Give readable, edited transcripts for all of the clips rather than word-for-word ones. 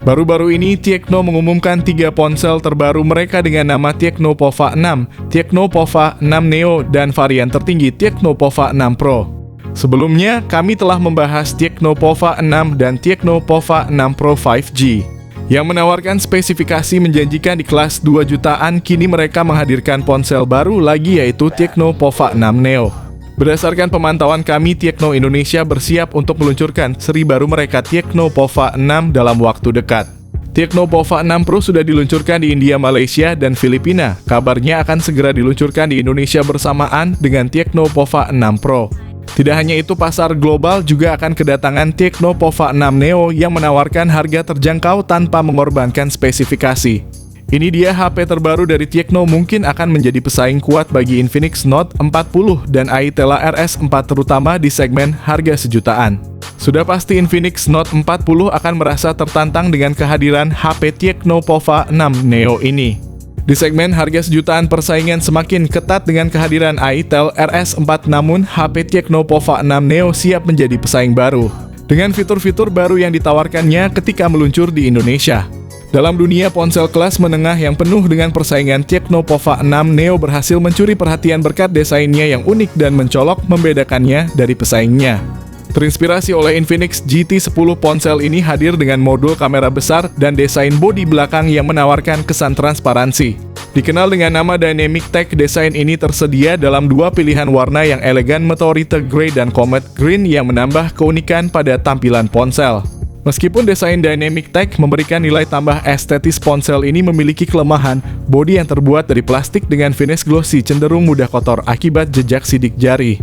Baru-baru ini, Tecno mengumumkan 3 ponsel terbaru mereka dengan nama Tecno Pova 6, Tecno Pova 6 Neo, dan varian tertinggi Tecno Pova 6 Pro. Sebelumnya, kami telah membahas Tecno Pova 6 dan Tecno Pova 6 Pro 5G, yang menawarkan spesifikasi menjanjikan di kelas 2 jutaan. Kini mereka menghadirkan ponsel baru lagi, yaitu Tecno Pova 6 Neo. Berdasarkan pemantauan kami, Tecno Indonesia bersiap untuk meluncurkan seri baru mereka Tecno Pova 6 dalam waktu dekat. Tecno Pova 6 Pro sudah diluncurkan di India, Malaysia, dan Filipina. Kabarnya akan segera diluncurkan di Indonesia bersamaan dengan Tecno Pova 6 Pro. Tidak hanya itu, pasar global juga akan kedatangan Tecno Pova 6 Neo yang menawarkan harga terjangkau tanpa mengorbankan spesifikasi. Ini dia HP terbaru dari Tecno, mungkin akan menjadi pesaing kuat bagi Infinix Note 40 dan Aitela RS4, terutama di segmen harga sejutaan. Sudah pasti Infinix Note 40 akan merasa tertantang dengan kehadiran HP Tecno Pova 6 Neo ini. Di segmen harga sejutaan, persaingan semakin ketat dengan kehadiran Aitel RS4, namun HP Tecno Pova 6 Neo siap menjadi pesaing baru dengan fitur-fitur baru yang ditawarkannya ketika meluncur di Indonesia. Dalam dunia ponsel kelas menengah yang penuh dengan persaingan, Tecno Pova 6 Neo berhasil mencuri perhatian berkat desainnya yang unik dan mencolok, membedakannya dari pesaingnya. Terinspirasi oleh Infinix GT10, ponsel ini hadir dengan modul kamera besar dan desain bodi belakang yang menawarkan kesan transparansi. Dikenal dengan nama Dynamic Tech, desain ini tersedia dalam 2 pilihan warna yang elegan, Meteorite Grey dan Comet Green, yang menambah keunikan pada tampilan ponsel. Meskipun desain Dynamic Tech memberikan nilai tambah estetis, ponsel ini memiliki kelemahan. Bodi yang terbuat dari plastik dengan finish glossy cenderung mudah kotor akibat jejak sidik jari.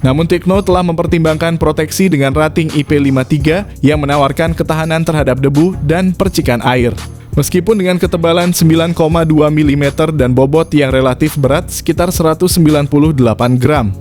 Namun Tecno telah mempertimbangkan proteksi dengan rating IP53 yang menawarkan ketahanan terhadap debu dan percikan air. Meskipun dengan ketebalan 9,2 mm dan bobot yang relatif berat sekitar 198 gram.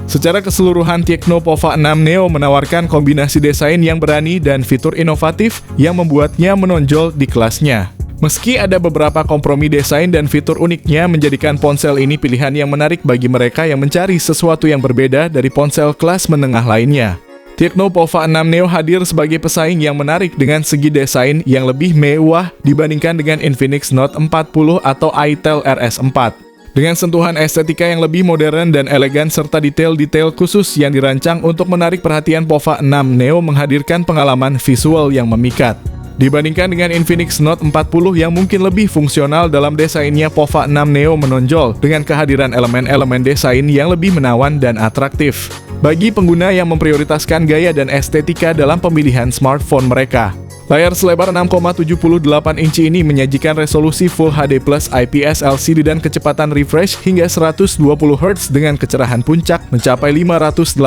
Secara keseluruhan, Tecno Pova 6 Neo menawarkan kombinasi desain yang berani dan fitur inovatif yang membuatnya menonjol di kelasnya. Meski ada beberapa kompromi desain dan fitur uniknya, menjadikan ponsel ini pilihan yang menarik bagi mereka yang mencari sesuatu yang berbeda dari ponsel kelas menengah lainnya. Tecno Pova 6 Neo hadir sebagai pesaing yang menarik dengan segi desain yang lebih mewah dibandingkan dengan Infinix Note 40 atau Aitel RS4. Dengan sentuhan estetika yang lebih modern dan elegan serta detail-detail khusus yang dirancang untuk menarik perhatian, Pova 6 Neo menghadirkan pengalaman visual yang memikat. Dibandingkan dengan Infinix Note 40 yang mungkin lebih fungsional dalam desainnya, Pova 6 Neo menonjol dengan kehadiran elemen-elemen desain yang lebih menawan dan atraktif bagi pengguna yang memprioritaskan gaya dan estetika dalam pemilihan smartphone mereka. Layar selebar 6,78 inci ini menyajikan resolusi Full HD Plus IPS LCD dan kecepatan refresh hingga 120 Hz dengan kecerahan puncak mencapai 580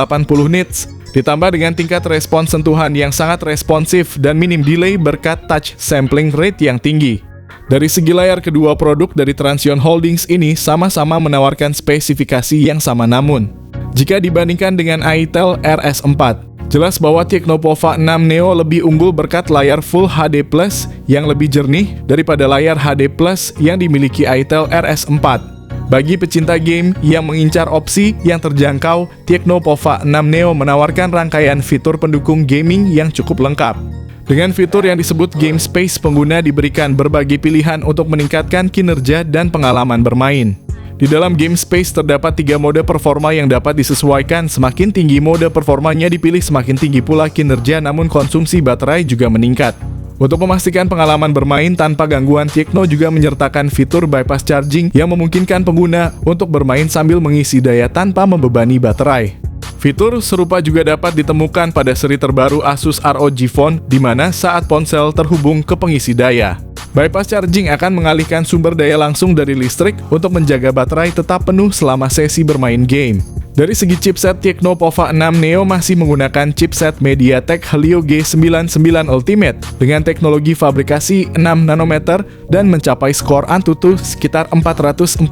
nits. Ditambah dengan tingkat respons sentuhan yang sangat responsif dan minim delay berkat touch sampling rate yang tinggi. Dari segi layar, kedua produk dari Transsion Holdings ini sama-sama menawarkan spesifikasi yang sama, namun jika dibandingkan dengan Aitel RS4, jelas bahwa Tecno Pova 6 Neo lebih unggul berkat layar Full HD Plus yang lebih jernih daripada layar HD Plus yang dimiliki Aitel RS4. Bagi pecinta game yang mengincar opsi yang terjangkau, Tecno Pova 6 Neo menawarkan rangkaian fitur pendukung gaming yang cukup lengkap. Dengan fitur yang disebut Game Space, pengguna diberikan berbagai pilihan untuk meningkatkan kinerja dan pengalaman bermain. Di dalam Game Space terdapat 3 mode performa yang dapat disesuaikan. Semakin tinggi mode performanya dipilih, semakin tinggi pula kinerja, namun konsumsi baterai juga meningkat. Untuk memastikan pengalaman bermain tanpa gangguan, Tecno juga menyertakan fitur bypass charging yang memungkinkan pengguna untuk bermain sambil mengisi daya tanpa membebani baterai. Fitur serupa juga dapat ditemukan pada seri terbaru Asus ROG Phone, di mana saat ponsel terhubung ke pengisi daya, bypass charging akan mengalihkan sumber daya langsung dari listrik untuk menjaga baterai tetap penuh selama sesi bermain game. Dari segi chipset, Tecno Pova 6 Neo masih menggunakan chipset MediaTek Helio G99 Ultimate dengan teknologi fabrikasi 6 nanometer dan mencapai skor Antutu sekitar 448.000.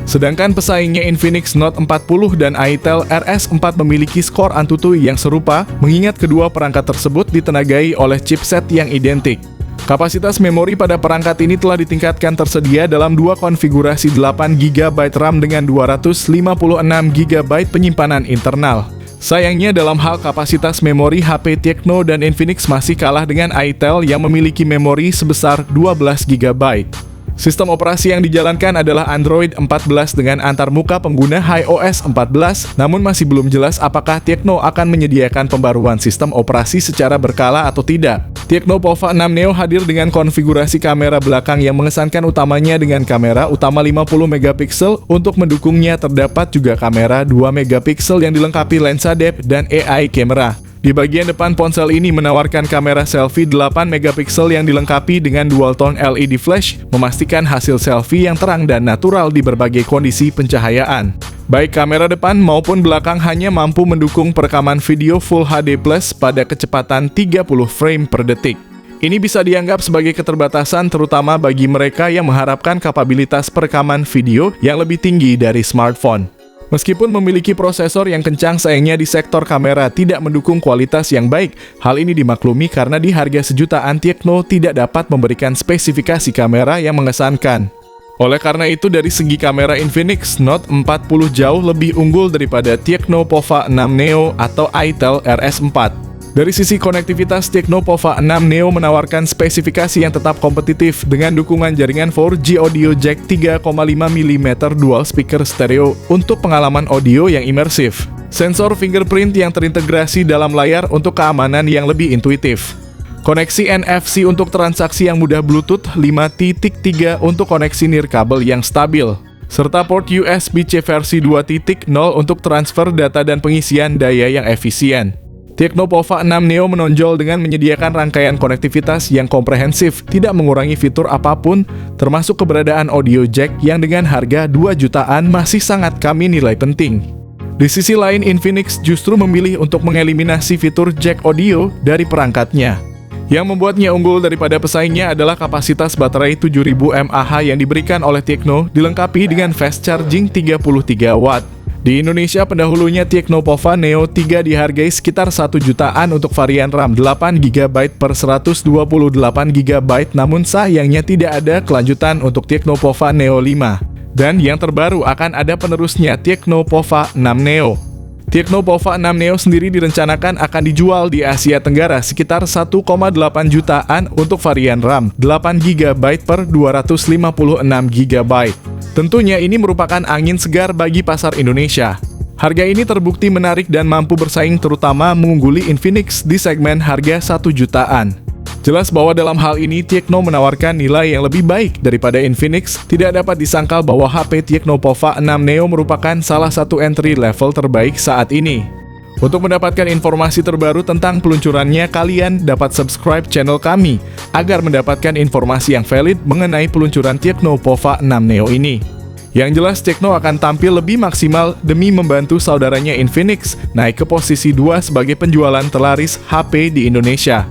Sedangkan pesaingnya Infinix Note 40 dan Aitel RS4 memiliki skor Antutu yang serupa, mengingat kedua perangkat tersebut ditenagai oleh chipset yang identik. Kapasitas memori pada perangkat ini telah ditingkatkan, tersedia dalam 2 konfigurasi 8GB RAM dengan 256GB penyimpanan internal. Sayangnya dalam hal kapasitas memori, HP Tecno dan Infinix masih kalah dengan Itel yang memiliki memori sebesar 12 GB. Sistem operasi yang dijalankan adalah Android 14 dengan antarmuka pengguna iOS 14, namun masih belum jelas apakah Tecno akan menyediakan pembaruan sistem operasi secara berkala atau tidak. Tecno Pova 6 Neo hadir dengan konfigurasi kamera belakang yang mengesankan utamanya dengan kamera utama 50 megapiksel. Untuk mendukungnya terdapat juga kamera 2 megapiksel yang dilengkapi lensa depth dan AI camera. Di bagian depan ponsel ini menawarkan kamera selfie 8 megapiksel yang dilengkapi dengan dual tone LED flash, memastikan hasil selfie yang terang dan natural di berbagai kondisi pencahayaan. Baik kamera depan maupun belakang hanya mampu mendukung perekaman video Full HD Plus pada kecepatan 30 frame per detik. Ini bisa dianggap sebagai keterbatasan terutama bagi mereka yang mengharapkan kapabilitas perekaman video yang lebih tinggi dari smartphone. Meskipun memiliki prosesor yang kencang, sayangnya di sektor kamera tidak mendukung kualitas yang baik. Hal ini dimaklumi karena di harga sejutaan Tecno tidak dapat memberikan spesifikasi kamera yang mengesankan. Oleh karena itu, dari segi kamera Infinix Note 40 jauh lebih unggul daripada Tecno Pova 6 Neo atau Itel RS4. Dari sisi konektivitas, Tecno Pova 6 Neo menawarkan spesifikasi yang tetap kompetitif dengan dukungan jaringan 4G audio jack 3,5 mm dual speaker stereo untuk pengalaman audio yang imersif. Sensor fingerprint yang terintegrasi dalam layar untuk keamanan yang lebih intuitif. Koneksi NFC untuk transaksi yang mudah, Bluetooth 5.3 untuk koneksi nirkabel yang stabil, serta port USB-C versi 2.0 untuk transfer data dan pengisian daya yang efisien. Tecno Pova 6 Neo menonjol dengan menyediakan rangkaian konektivitas yang komprehensif, tidak mengurangi fitur apapun, termasuk keberadaan audio jack yang dengan harga 2 jutaan masih sangat kami nilai penting. Di sisi lain, Infinix justru memilih untuk mengeliminasi fitur jack audio dari perangkatnya. Yang membuatnya unggul daripada pesaingnya adalah kapasitas baterai 7000 mAh yang diberikan oleh Tecno, dilengkapi dengan fast charging 33 watt. Di Indonesia, pendahulunya Tecno Pova Neo 3 dihargai sekitar 1 jutaan untuk varian RAM 8GB per 128GB, namun sayangnya tidak ada kelanjutan untuk Tecno Pova Neo 5. Dan yang terbaru akan ada penerusnya, Tecno Pova 6 Neo. Tecno Pova 6 Neo sendiri direncanakan akan dijual di Asia Tenggara sekitar 1,8 jutaan untuk varian RAM 8GB per 256GB. Tentunya ini merupakan angin segar bagi pasar Indonesia. Harga ini terbukti menarik dan mampu bersaing, terutama mengungguli Infinix di segmen harga 1 jutaan. Jelas bahwa dalam hal ini Tecno menawarkan nilai yang lebih baik daripada Infinix. Tidak dapat disangkal bahwa HP Tecno Pova 6 Neo merupakan salah satu entry level terbaik saat ini. Untuk mendapatkan informasi terbaru tentang peluncurannya, kalian dapat subscribe channel kami agar mendapatkan informasi yang valid mengenai peluncuran Tecno Pova 6 Neo ini. Yang jelas, Tecno akan tampil lebih maksimal demi membantu saudaranya Infinix naik ke posisi 2 sebagai penjualan terlaris HP di Indonesia.